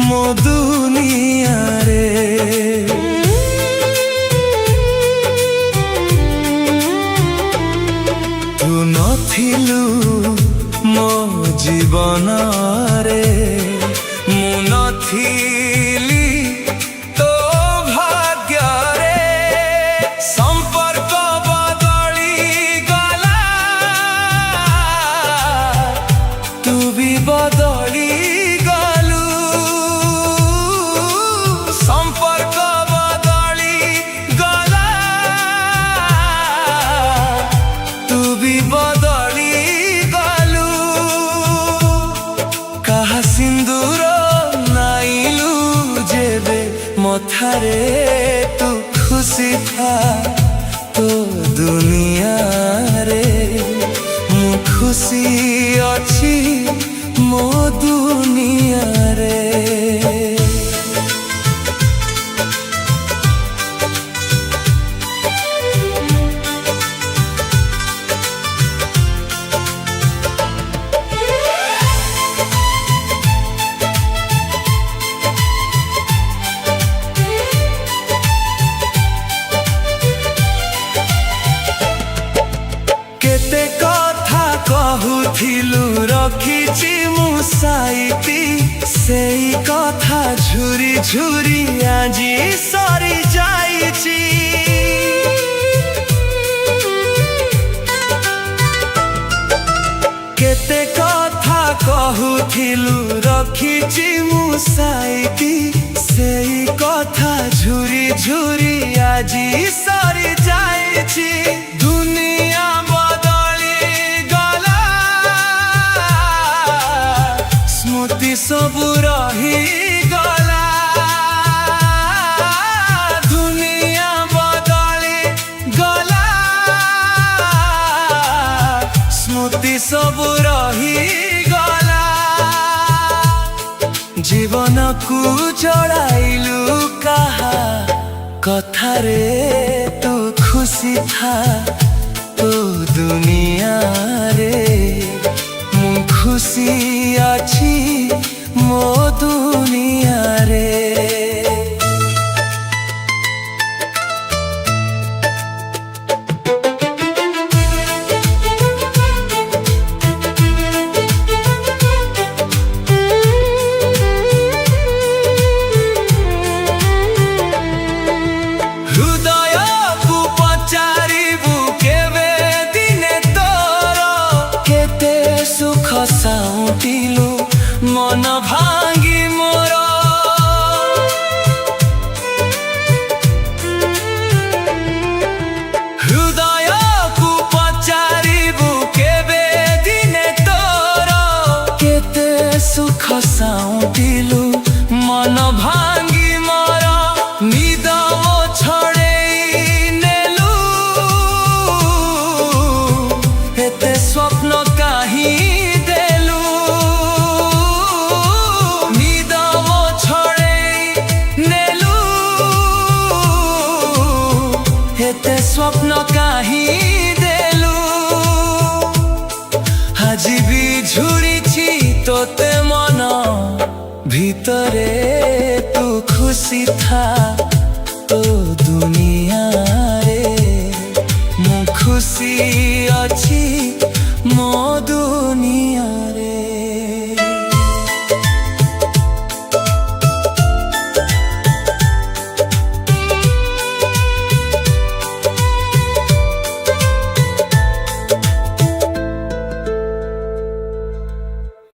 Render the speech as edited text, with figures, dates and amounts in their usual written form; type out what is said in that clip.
ମୋ ଦୁନିଆରେ। ତୁ ନଥିଲୁ ମୋ ଜୀବନରେ, ମୁଁ ନଥିଲି ତୋ ଭାଗ୍ୟରେ। ସମ୍ପର୍କ ବଦଳି ଗଲା, ତୁ ବି ବଦଳି ଗଲୁ। ସମ୍ପର୍କ ବଦଳି ଗଲା, ତୁ ବି ବଦଳି ଗଲୁ। କାହା ସିନ୍ଦୁର ନାଇଲୁ ଯେବେ ମଥାରେ, ତୁ ଖୁସି ଥା ତୋ ଦୁନିଆରେ। ମୁଁ ଖୁସି ଅଛି ମୋ ଦୁନିଆରେ। କେତେ କଥା କହୁଥିଲୁ ରଖିଛି ମୁଁ ସାଇତି, ସେଇ କଥା ଝୁରି ଝୁରି ଆଜି ସରି ଯାଇଛି। କେତେ କଥା କହୁଥିଲୁ ରଖିଛି ମୁଁ ସାଇତି, ସେଇ କଥା ଝୁରି ଝୁରି ଆଜି ସରି ଯାଇଛି। ଦୁନିଆ ସ୍ମୃତି ସବୁ ରହିଗଲା, ଦୁନିଆ ବଦଳି ଗଲା। ସ୍ମୃତି ସବୁ ରହିଗଲା, ଜୀବନକୁ ଜଳାଇଲୁ କାହା କଥାରେ। ତୁ ଖୁସି ଥା ତୋ ଦୁନିଆରେ, ମୁଁ ଖୁସି ଅଛି ମୋ ଦୁନିଆରେ। ହୃଦୟକୁ ପଚାରିବୁ କେବେ ଦିନେ ତୋର, କେତେ ସୁଖ ସାଉଁଟିଲୁ ମନ ଭାଙ୍ଗି ମୋର। ହୃଦୟକୁ ପଚାରିବୁ କେବେ ଦିନେ ତୋର, କେତେ ସୁଖ ସାଉଁଟିଲୁ ମନ ଭାଙ୍ଗି ମୋର। ନିଦ ଛଡ଼େଇ ନେଲୁ, ଏତେ ସ୍ୱପ୍ନ କାହିଁ ଦେଲୁ। ନିଦ ଛଡ଼େଇ ନେଲୁ, ଏତେ ସ୍ୱପ୍ନ କାହିଁ ଦେଲୁ। ଆଜି ବି ଝୁରିଛି ତୋତେ ମନ ଭିତରେ, ତୁ ଖୁସି ଥା ତୋ ଦୁନିଆରେ। ମୁଁ ଖୁସି ଅଛି